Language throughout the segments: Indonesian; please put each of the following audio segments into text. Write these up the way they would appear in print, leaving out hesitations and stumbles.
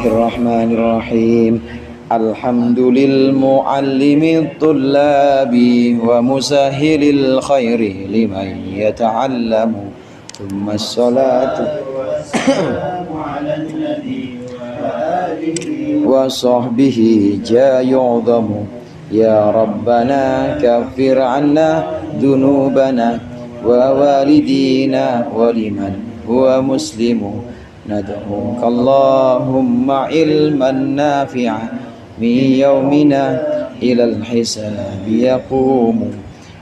Bismillahirrahmanirrahim. Alhamdulil muallimit tullabi wa musahhilil khairi liman yata'allamu. Thumma salatu wa sahbihi jayu'dhamu. Ya Rabbana kaffir anna dhunubana wa walidina wa liman huwa muslimu. Nad'uka Allahumma ilman nafi'a min yaumina ilal hisabi yaqumu.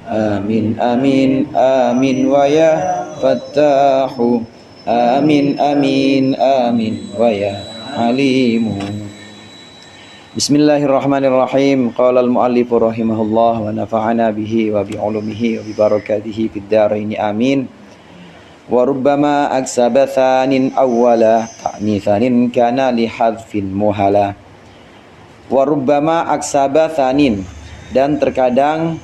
Amin amin amin wa ya fattahu. Amin amin amin wa ya alimu. Bismillahirrahmanirrahim. Qala al-muallifu rahimahullah wa nafa'ana bihi wa bi'ulumihi wa bi barakatihi fid dharain amin. Wa rubbama aksaba thanin awwala ta'nithanin kana li hadfin muhala. Wa rubbama aksaba thanin, dan terkadang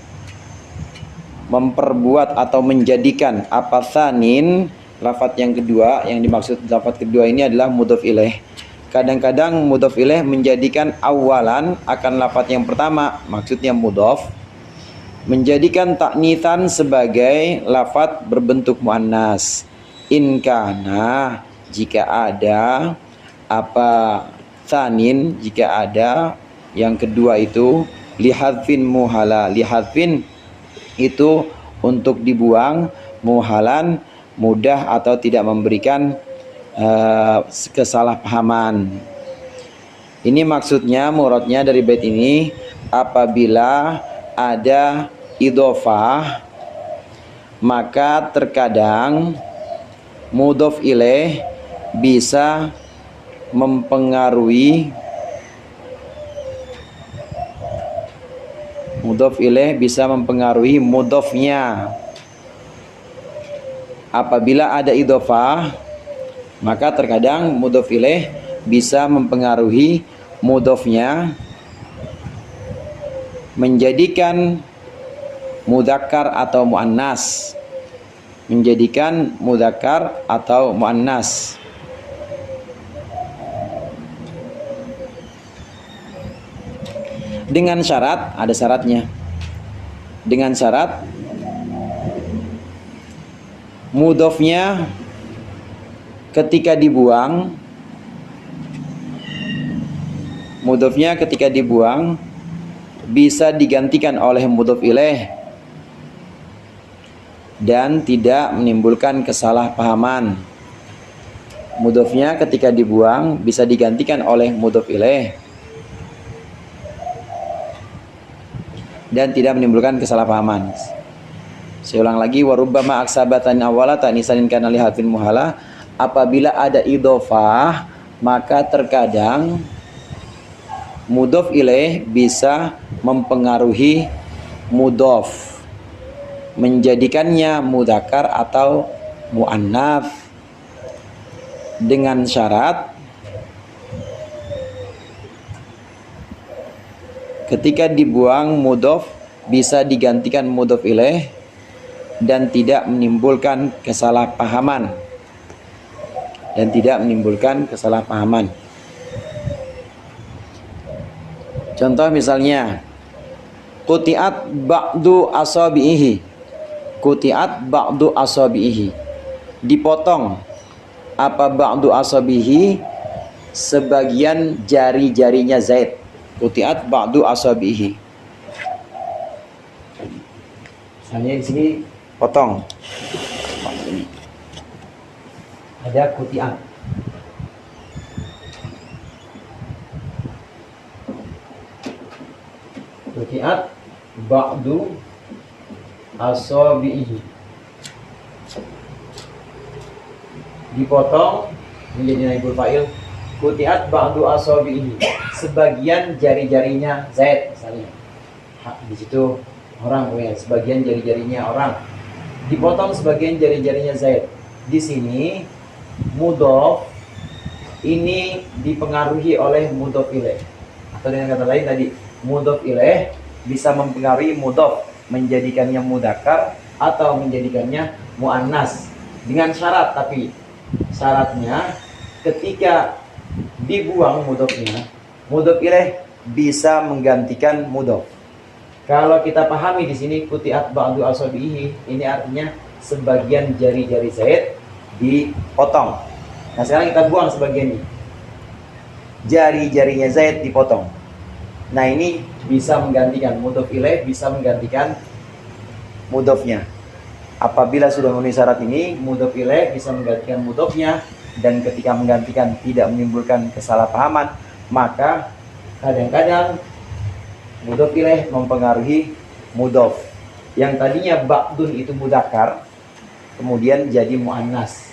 memperbuat atau menjadikan apa thanin, lafadz yang kedua, yang dimaksud lafadz kedua ini adalah mudhof ilaih. Kadang-kadang mudhof ilaih menjadikan awalan akan lafadz yang pertama, maksudnya mudhof, menjadikan ta'nitsan sebagai lafadz berbentuk muannas. In kana, jika ada, apa tsanin, jika ada yang kedua itu, lihadfin muhala. Lihadfin itu untuk dibuang, muhalan mudah atau tidak memberikan kesalahpahaman. Ini maksudnya, muradnya dari bait ini, apabila ada idhofah maka terkadang mudhof ilaih bisa mempengaruhi mudhofnya. Apabila ada idhofah maka terkadang mudhof ilaih bisa mempengaruhi mudhofnya, menjadikan mudzakkar atau muannas, menjadikan mudzakkar atau muannas. Dengan syarat, ada syaratnya. Dengan syarat mudhofnya ketika dibuang, bisa digantikan oleh mudhof ilaih dan tidak menimbulkan kesalahpahaman. Mudhofnya ketika dibuang bisa digantikan oleh mudhof ilaih dan tidak menimbulkan kesalahpahaman. Saya ulang lagi, wa rubbama aksabatan awwala ta'nisanin kana li hadfin muhala. Apabila ada idhofah maka terkadang mudhof ilaih bisa mempengaruhi mudhof, menjadikannya mudzakkar atau muannats, dengan syarat ketika dibuang mudhof bisa digantikan mudhof ilaih dan tidak menimbulkan kesalahpahaman. Contoh misalnya, quti'at ba'du asabihi. Dipotong apa ba'du asabihi, sebagian jari-jarinya Zaid. Quti'at ba'du asabihi. Misalnya di sini potong. Ada quti'at. Quti'at ba'du asabihi. Dipotong menjadi naibul fa'il. Quti'at ba'du asabihi, sebagian jari-jarinya Zaid misalnya. Di situ orang, ya, sebagian jari-jarinya orang. Dipotong sebagian jari-jarinya Zaid. Di sini mudhof ini dipengaruhi oleh mudhof ilaih. Atau dengan kata lain tadi, mudhof ilaih bisa mempengaruhi mudhof, menjadikannya mudzakkar atau menjadikannya muannas, dengan syarat. Tapi syaratnya ketika dibuang mudhofnya, mudhof ilaih bisa menggantikan mudhof. Kalau kita pahami di sini kutiat ba'du asabihi, ini artinya sebagian jari-jari Zaid dipotong. Nah, sekarang kita buang sebagian ini. Jari-jarinya Zaid dipotong. Nah, ini bisa menggantikan mudhof ilaih, bisa menggantikan mudhofnya. Apabila sudah memenuhi syarat ini, mudhof ilaih bisa menggantikan mudhofnya, dan ketika menggantikan tidak menimbulkan kesalahpahaman, maka kadang-kadang mudhof ilaih mempengaruhi mudhof. Yang tadinya ba'dun itu mudzakkar, kemudian jadi muannas.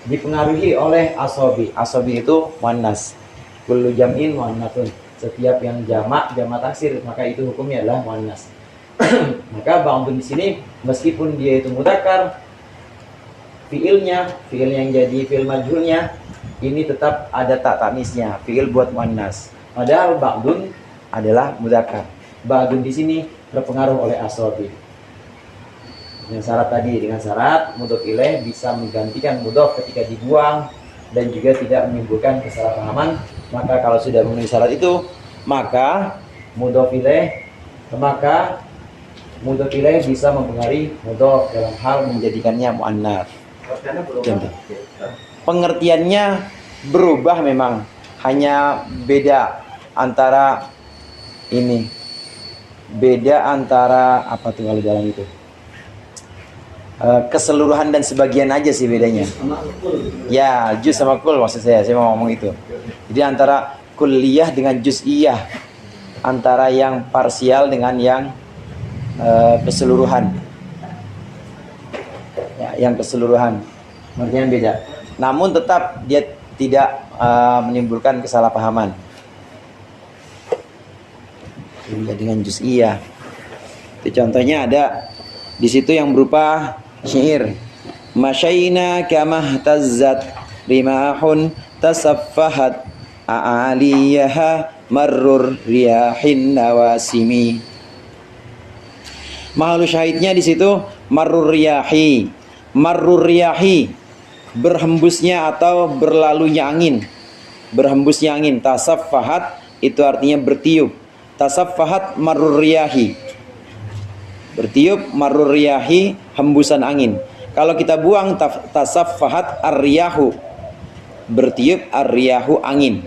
Dipengaruhi oleh asabi. Asabi itu muannas. Kullu jam'in muannatsun. Setiap yang jamak taksir, maka itu hukumnya adalah muannas. Maka ba'dun di sini meskipun dia itu mudzakkar, fiil yang jadi fiil majhulnya ini tetap ada tak tanisnya, fiil buat muannas. Padahal ba'dun adalah mudzakkar. Ba'dun di sini terpengaruh oleh asabi. Dengan syarat tadi, dengan syarat mudhof ilaih bisa menggantikan mudhof ketika dibuang dan juga tidak menimbulkan kesalahpahaman. Maka kalau sudah memenuhi syarat itu, maka mudhof ilaih bisa mempengaruhi mudhof dalam hal menjadikannya muannats. Pengertiannya berubah memang, hanya beda antara ini. Beda antara apa tuh kalau dalam itu? Keseluruhan dan sebagian aja sih bedanya. Ya, juz sama kul maksud saya mau ngomong itu. Jadi antara kulliyah dengan juz'iyah, antara yang parsial dengan yang keseluruhan. Ya, yang keseluruhan. Artinya beda. Namun tetap dia tidak menimbulkan kesalahpahaman. Dengan juz'iyah. Itu contohnya ada di situ yang berupa syair. Masyaina kama tazzat rimahun tasaffahat a'aliyaha marrur riyahin nawasimi. Mahalu syahidnya di situ marrur riyahi. Marrur riyahi, berhembusnya atau berlalunya angin. Berhembusnya angin. Tasaffahat itu artinya bertiup. Tasaffahat marrur riyahi, bertiup, marrur riyahi, hembusan angin. Kalau kita buang tasaffahat ar-riyahu, bertiup ar-riyahu, angin.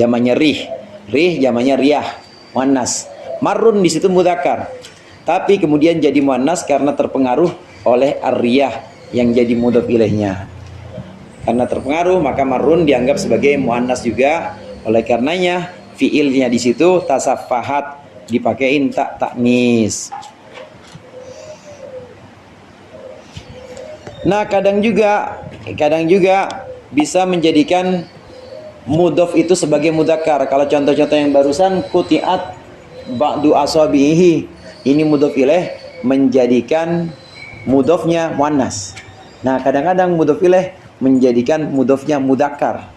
Jamannya rih. Rih jamannya riyah, muannas. Marrun di situ mudzakkar. Tapi kemudian jadi muannas karena terpengaruh oleh ar-riyah yang jadi mudhof ilaihnya. Karena terpengaruh maka marrun dianggap sebagai muannas juga. Oleh karenanya fiilnya di situ tasaffahat dipakein tak taknis. Nah, kadang juga bisa menjadikan mudhof itu sebagai mudzakkar. Kalau contoh-contoh yang barusan kutiat ba'du asabihi, ini mudhof ilaih menjadikan mudhofnya muannas. Nah, kadang-kadang mudhof ilaih menjadikan mudhofnya mudzakkar.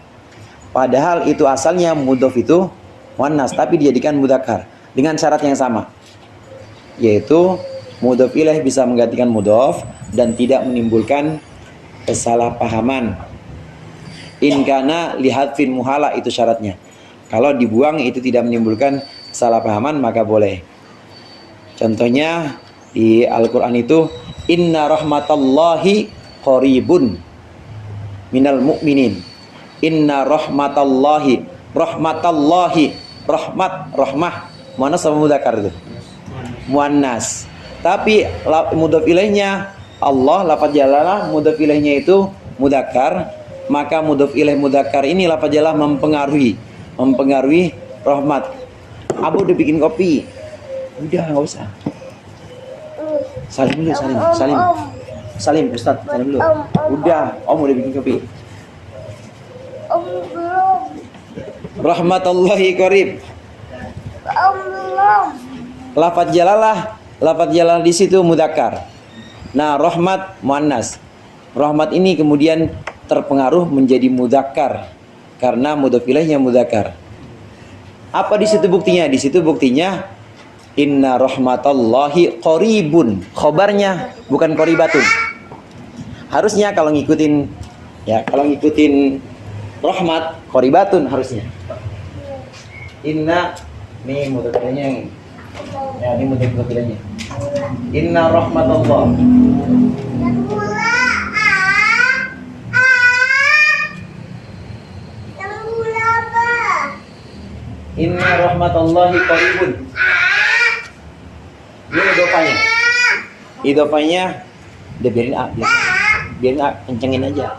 Padahal itu asalnya mudhof itu muannas tapi dijadikan mudzakkar dengan syarat yang sama, yaitu mudhof ilaih bisa menggantikan mudhof dan tidak menimbulkan kesalahpahaman. In kana lihadfin muhala, itu syaratnya. Kalau dibuang itu tidak menimbulkan kesalahpahaman maka boleh. Contohnya di Al-Qur'an itu inna rahmatallahi qaribun minal mu'minin. Inna rahmatallahi, rahmah muannas sama mudzakkar itu? Muannas. Tapi mudhof ilaihnya Allah, lafaz jalalah, mudhof ilaihnya itu mudzakkar, maka mudhof ilaih mudzakkar ini lafaz jalalah mempengaruhi rahmat. Abu udah bikin kopi. Udah enggak usah. Salim dulu, Salim Ustaz, salim dulu. Udah, Om udah bikin kopi. belum. Rahmatullahi qarib. Belum. Lafaz jalalah di situ mudzakkar. Nah, rahmat muannas. Rahmat ini kemudian terpengaruh menjadi mudzakkar karena mudhof ilaihnya mudzakkar. Apa di situ buktinya? Di situ buktinya inna rahmatallahi qaribun. Khobarnya bukan qaribatun. Harusnya kalau ngikutin rahmat qoribatun harusnya. Inna, ini mudzakarnya yang ya, ini mudzakarnya. Inna rahmatullah. Inna rahmatullahi qaribun. Ini idofanya. Idofanya udah biarin A, biarin A, kencengin aja.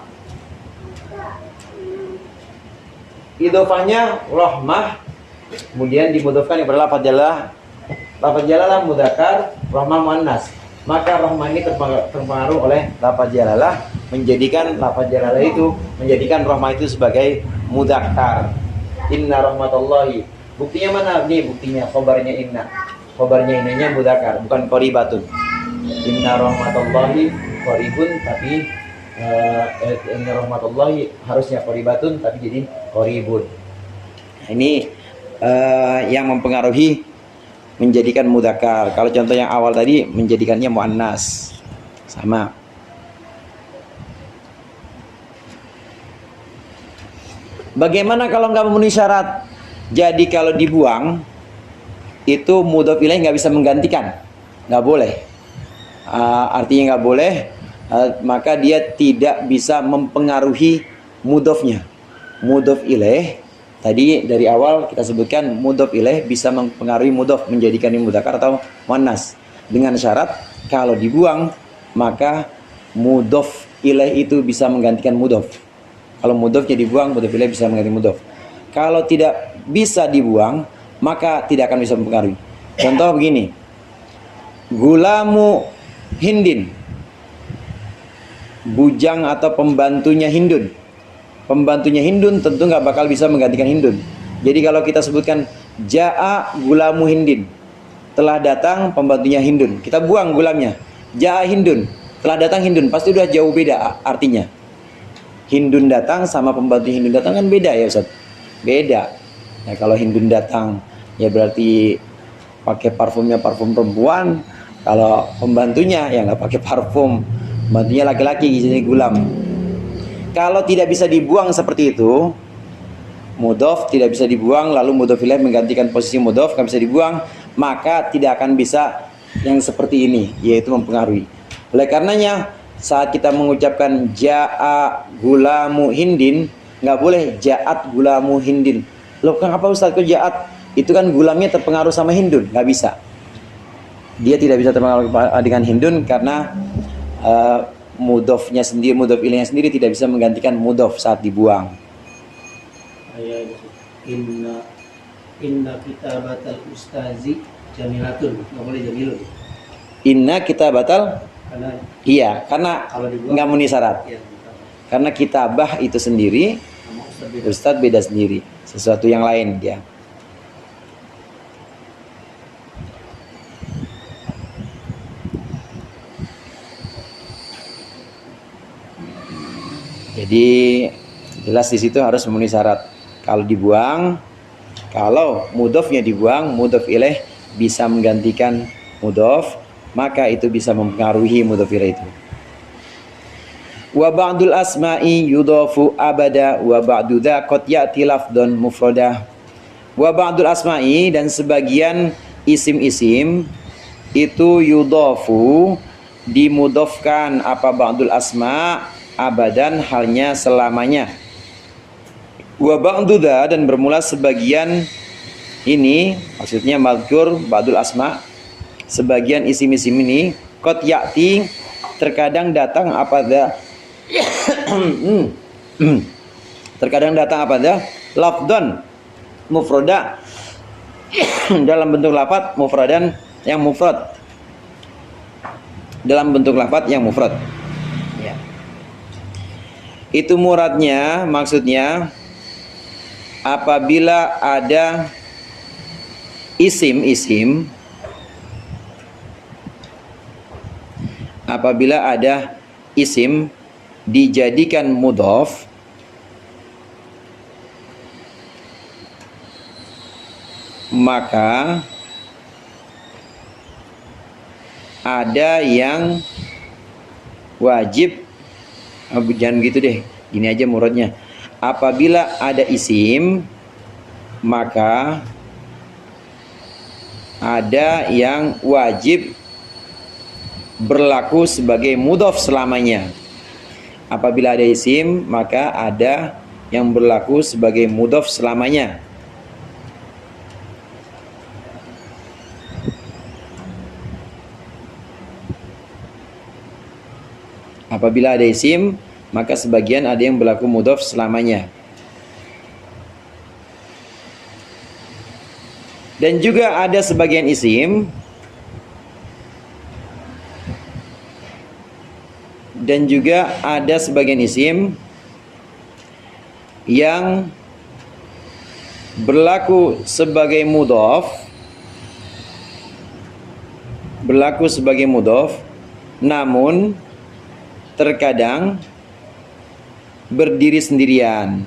Idofanya rahmah, kemudian dimudofkan kepada lafaz jalalah. Lafaz jalalah mudzakkar, rahmah muannas. Maka rahmah ini terpengaruh oleh lafaz jalalah, menjadikan lafaz jalalah itu menjadikan rahmah itu sebagai mudzakkar. Inna rahmatullahi. Buktinya mana? Nih buktinya, khobarnya inna. Khobarnya innanya mudzakkar, bukan qoribatun. Inna rahmatullahi qaribun, tapi inna rahmatullahi harusnya qoribatun, tapi jadi qaribun. Ini yang mempengaruhi menjadikan mudzakkar. Kalau contoh yang awal tadi menjadikannya muannas. Sama. Bagaimana kalau nggak memenuhi syarat? Jadi kalau dibuang itu mudhof ilaih nggak bisa menggantikan, nggak boleh. Artinya nggak boleh, maka dia tidak bisa mempengaruhi mudhofnya. Mudhof ilaih tadi dari awal kita sebutkan mudhof ilaih bisa mempengaruhi mudhof, menjadikan ini mudzakkar atau muannas, dengan syarat kalau dibuang maka mudhof ilaih itu bisa menggantikan mudhof. Kalau mudhofnya dibuang, mudhof ilaih bisa mengganti mudhof. Kalau tidak bisa dibuang, maka tidak akan bisa mempengaruhi. Contoh begini, gulamu Hindin, bujang atau pembantunya Hindun. Pembantunya Hindun tentu nggak bakal bisa menggantikan Hindun. Jadi kalau kita sebutkan Ja'a gulamu Hindin, telah datang pembantunya Hindun, kita buang gulamnya. Ja'a Hindun, telah datang Hindun, pasti udah jauh beda artinya. Hindun datang sama pembantu Hindun datang kan beda ya Ustaz? Beda. Ya, kalau Hindun datang ya berarti pakai parfumnya parfum perempuan. Kalau pembantunya ya nggak pakai parfum, pembantunya laki-laki jadi gulam. Kalau tidak bisa dibuang seperti itu, mudhof tidak bisa dibuang, lalu mudhof ilaih menggantikan posisi mudhof nggak bisa dibuang, maka tidak akan bisa yang seperti ini, yaitu mempengaruhi. Oleh karenanya saat kita mengucapkan Ja'a gulamu Hindin, nggak boleh Ja'at gulamu Hindin. Loh kenapa Ustaz kok Ja'at? Itu kan gulamnya terpengaruh sama Hindun, nggak bisa. Dia tidak bisa terpengaruh dengan Hindun karena mudhofnya sendiri, mudhof ilaihnya sendiri tidak bisa menggantikan mudhof saat dibuang. Inna kitabatal ustazi jamilatun, nggak boleh jamilun. Inna kitabatal, iya, karena nggak memenuhi syarat. Ya, karena kitabah itu sendiri, ustadz beda sendiri, sesuatu yang lain dia. Jadi jelas di situ harus memenuhi syarat. Kalau dibuang, kalau mudhofnya dibuang, mudhof ilaih bisa menggantikan mudhof, maka itu bisa mempengaruhi mudhof ilaih itu. Wa ba'dul asma'i yudhafu abada wa ba'du dza qad ya'ti lafdhan mufradah. Wa ba'dul asma'i, dan sebagian isim-isim itu yudhafu dimudhofkan apa ba'dul asma' abadan halnya selamanya. Wa ba'du dza, dan bermula sebagian ini maksudnya mazkur ba'dul asma', sebagian isim-isim ini qad ya'ti terkadang datang apa dza terkadang datang apa dah lafdhan mufrada dalam bentuk lafaz mufradan yang mufrad, dalam bentuk lafaz yang mufrad ya. Itu muradnya, maksudnya apabila ada isim-isim, apabila ada isim dijadikan mudhof, maka ada yang wajib, jangan gitu deh, gini aja muradnya. apabila ada isim, maka ada yang wajib berlaku sebagai mudhof selamanya. Apabila ada isim, maka ada yang berlaku sebagai mudhof selamanya. Apabila ada isim, maka sebagian ada yang berlaku mudhof selamanya. Dan juga ada sebagian isim yang berlaku sebagai mudhof, namun terkadang berdiri sendirian.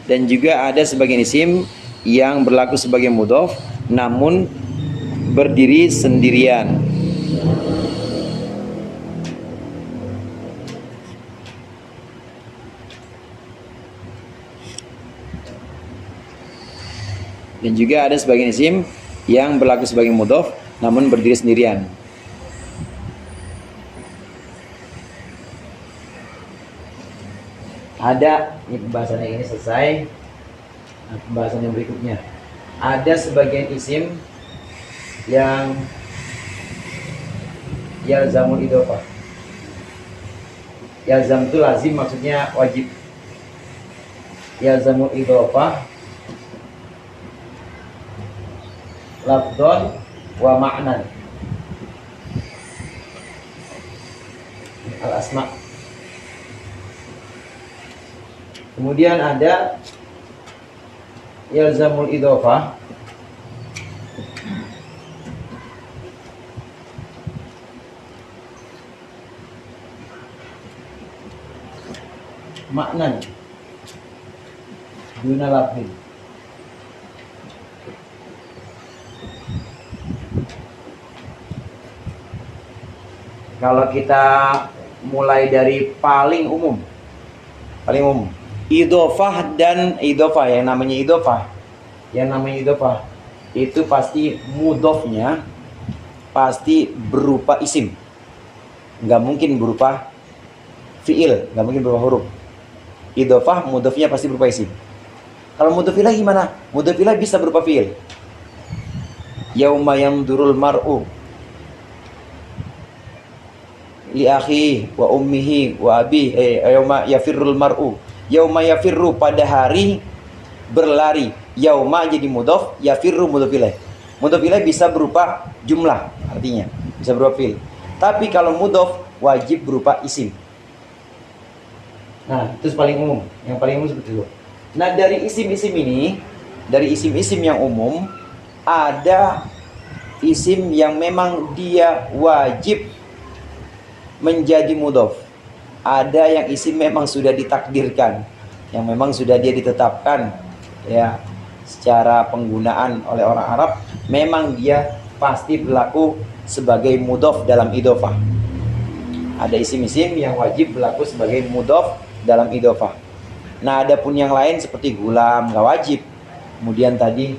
Dan juga ada sebagian isim yang berlaku sebagai mudhof namun berdiri sendirian. Dan juga ada sebagian isim yang berlaku sebagai mudhof namun berdiri sendirian. Ada, ini pembahasannya ini selesai. Nah, pembahasan yang berikutnya, ada sebagian isim yang yalzamul idhofah. Yalzam itu lazim, maksudnya wajib. Yalzamul idhofah lafdhon wa ma'nan. Al-asma. Kemudian ada yalzamul idhofah maknan duna lafzin. Kalau kita mulai dari paling umum, idhofah dan idhofah, yang namanya idhofah itu pasti mudhofnya pasti berupa isim, nggak mungkin berupa fiil, nggak mungkin berupa huruf. Idhofah mudhofnya pasti berupa isim. Kalau mudhof ilaih gimana? Mudhof ilaih bisa berupa fiil. Yauma yamdurul mar'u li akhi wa ummihi wa abi, yauma yafirrul mar'u. Yauma yafirru, pada hari berlari. Yauma jadi mudhof, yafirru mudhof ilaih. Mudhof ilaih bisa berupa jumlah, artinya bisa berupa fiil. Tapi kalau mudhof wajib berupa isim. Nah, itu paling umum. Yang paling umum seperti itu. Nah, dari isim-isim ini, dari isim-isim yang umum, ada isim yang memang dia wajib menjadi mudhof. Ada yang isim memang sudah ditakdirkan, yang memang sudah dia ditetapkan ya secara penggunaan oleh orang Arab, memang dia pasti berlaku sebagai mudhof dalam idhofah. Ada isim-isim yang wajib berlaku sebagai mudhof dalam idhofah. Nah, ada pun yang lain seperti gulam nggak wajib. Kemudian tadi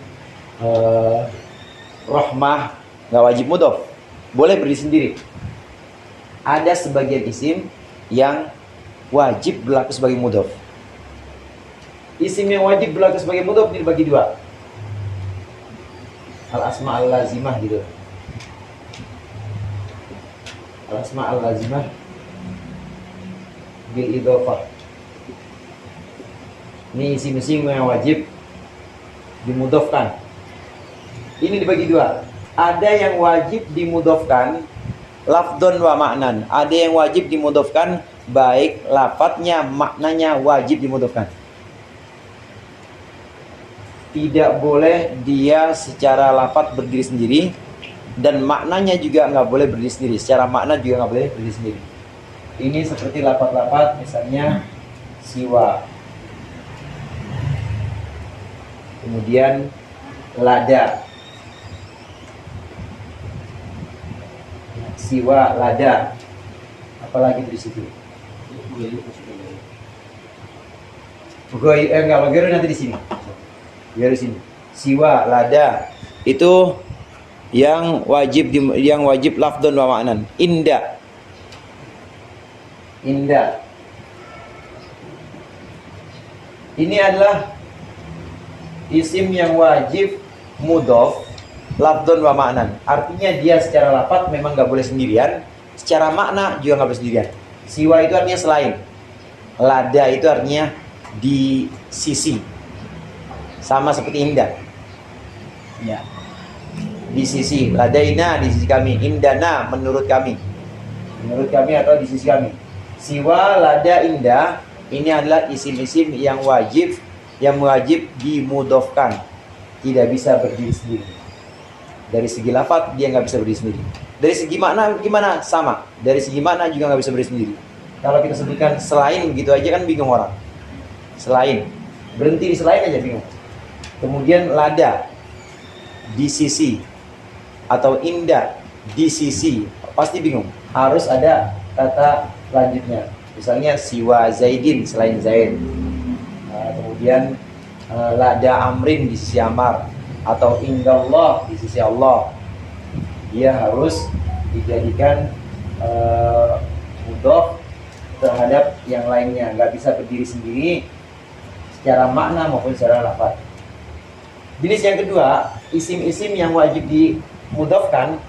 rahmah nggak wajib mudhof, boleh berdiri sendiri. Ada sebagian isim yang wajib berlaku sebagai mudhof. Isim yang wajib berlaku sebagai mudhof dibagi dua. Al-asma al-lazimah gitu. Al-asma al-lazimah bil idhofah. Ini isim-isim yang wajib dimudhofkan. Ini dibagi dua. Ada yang wajib dimudhofkan lafdhon wa ma'nan. Ada yang wajib dimudhofkan baik lafadznya, maknanya wajib dimudhofkan. Tidak boleh dia secara lafadz berdiri sendiri, dan maknanya juga nggak boleh berdiri sendiri. Secara makna juga nggak boleh berdiri sendiri. Ini seperti lafadz-lafadz misalnya siwa, kemudian lada, siwa, lada, apalagi di situ. Enggak, ghairu nanti di sini. Ghairu sini. Siwa, lada. Itu yang wajib lafdhun wa ma'nan. Inda. Inda. Ini adalah isim yang wajib mudhof lafdhun wa ma'nan. Artinya dia secara lafadz memang nggak boleh sendirian, secara makna juga nggak boleh sendirian. Siwa itu artinya selain. Lada itu artinya di sisi. Sama seperti indah. Ya. Di sisi. Ladaina di sisi kami. Indana menurut kami. Menurut kami atau di sisi kami. Siwa, lada, indah. Ini adalah isim-isim yang wajib dimudhofkan. Tidak bisa berdiri sendiri. Dari segi lafadz dia nggak bisa berdiri sendiri. Dari segi makna gimana? Sama. Dari segi makna juga nggak bisa berdiri sendiri. Kalau kita sebutkan selain begitu aja kan bingung orang. Selain. Berhenti di selain aja bingung. Kemudian lada di sisi atau indah di sisi pasti bingung. Harus ada kata lanjutnya. Misalnya siwa Zaidin selain Zaid. Kemudian lada amrin di sisi Amar atau indallah di sisi Allah. Dia harus dijadikan mudhof terhadap yang lainnya, nggak bisa berdiri sendiri secara makna maupun secara lafaz. Jenis yang kedua, isim-isim yang wajib dimudhofkan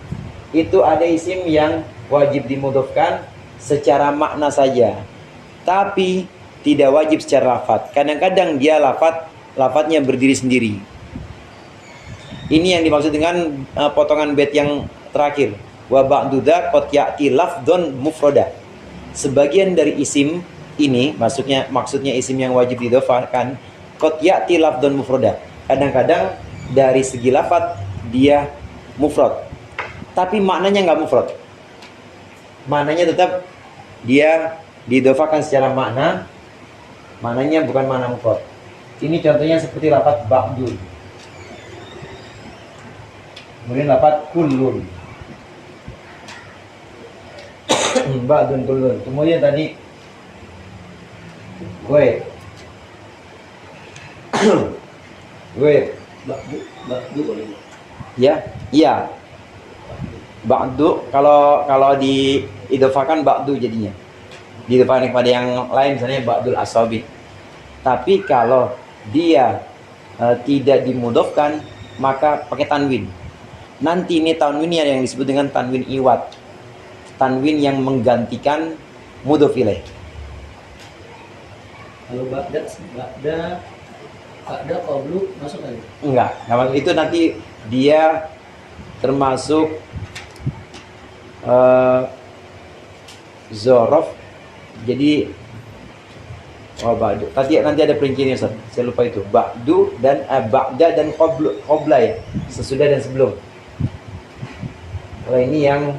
itu ada isim yang wajib dimudhofkan secara makna saja, tapi tidak wajib secara lafaz. Kadang-kadang dia lafaznya berdiri sendiri. Ini yang dimaksud dengan potongan bait yang terakhir. Wa ba'dudha qad ya'ti lafdhun mufrada. Sebagian dari isim ini maksudnya isim yang wajib didhofahkan qad ya'ti lafdhun mufrada. Kadang-kadang dari segi lafaz dia mufrad, tapi maknanya nggak mufrad. Maknanya tetap dia didhofahkan secara makna. Maknanya bukan makna mufrad. Ini contohnya seperti lafaz ba'dun. Kemudian lafaz kullun. Ba'dun kullun. Kemudian tadi gue. Gue. Ba'du boleh. Ya, iya. Ba'du kalau diidhofakan ba'du jadinya. Diidhofakan kepada yang lain misalnya ba'dul asabi. Tapi kalau dia tidak dimudhofkan maka pakai tanwin. Nanti ini tanwinnya yang disebut dengan tanwin iwad. Tanwin yang menggantikan mudhof ilaih. Kalau ba'da qablu masuk lagi? Enggak, itu nanti dia termasuk zorof. Jadi ba'du. Nanti ada perinciannya Ustaz. Saya lupa itu. Ba'du dan ba'da dan qabla ya. Sesudah dan sebelum. Kalau ini yang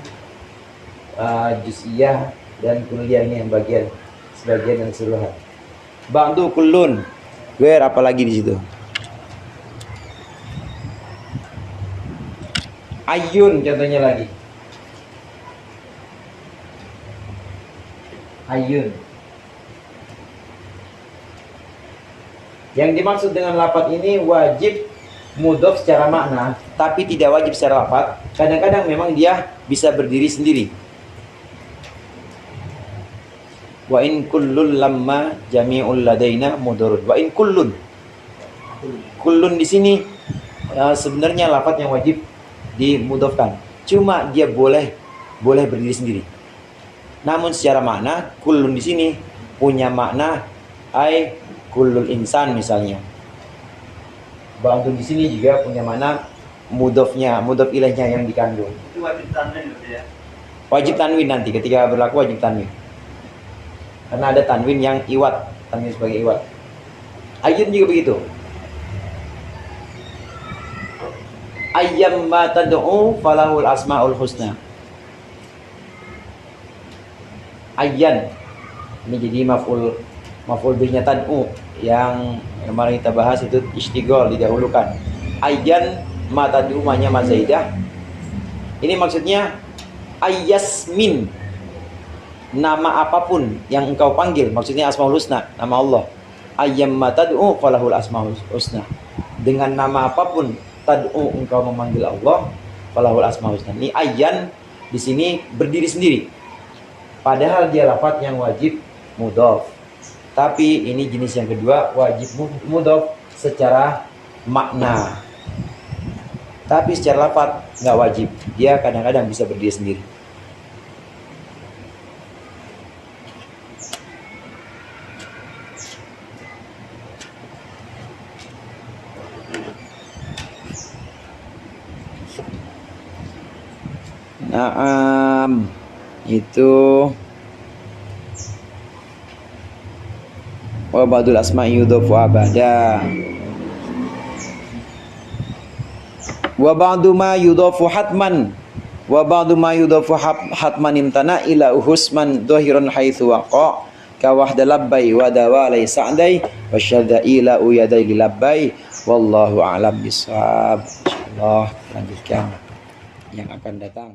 juz'iyah dan kulliyah, ini yang sebagian dan keseluruhan. Ba'du kullun. Where apalagi di situ? Ayun contohnya lagi. Ayun. Yang dimaksud dengan lafaz ini wajib mudhof secara makna, tapi tidak wajib secara lafaz. Kadang-kadang memang dia bisa berdiri sendiri. Wa in kullun lamma jami'ul ladaina mudharrad. Wa in kullun. Kullun di sini sebenarnya lafaz yang wajib dimudhofkan. Cuma dia boleh berdiri sendiri. Namun secara makna kullun di sini punya makna ai kullul insan misalnya. Ba'dun di sini juga punya makna mudhof ilaihnya yang dikandung. Itu wajib tanwin ya. Wajib tanwin nanti ketika berlaku wajib tanwin. Karena ada tanwin yang iwat, tanwin sebagai iwat. Ayun juga begitu. Ayyam ma tad'u falahul asmaul husna. Ayyan ini jadi maf'ul bihnya tad'u yang kemarin kita bahas itu istighol didahulukan. Ayyan ma tad'u manya mazaidah. Ini maksudnya ayyasmin, nama apapun yang engkau panggil, maksudnya asmaul husna, nama Allah. ayyamma tad'u falahul asmaul husna. Dengan nama apapun tad'u engkau memanggil Allah, falahul asmaul husna. Ini ayyan di sini berdiri sendiri. Padahal dia lafaz yang wajib mudhaf. Tapi ini jenis yang kedua wajib mudhaf secara makna. Tapi secara lafaz nggak wajib. Dia kadang-kadang bisa berdiri sendiri. Naam, itu wa ba'dul asma'i yudhafu abada. Wa ba'du ma yudhafu hatman. Wa ba'du ma yudhafu hatman imtana ila husman dhahirun haitsu waqa ka wahda labbai wa dawalai sa'dai wa syadda ila uyadai labbai wallahu a'lam bissawab. Insyaallah lanjutkan yang akan datang.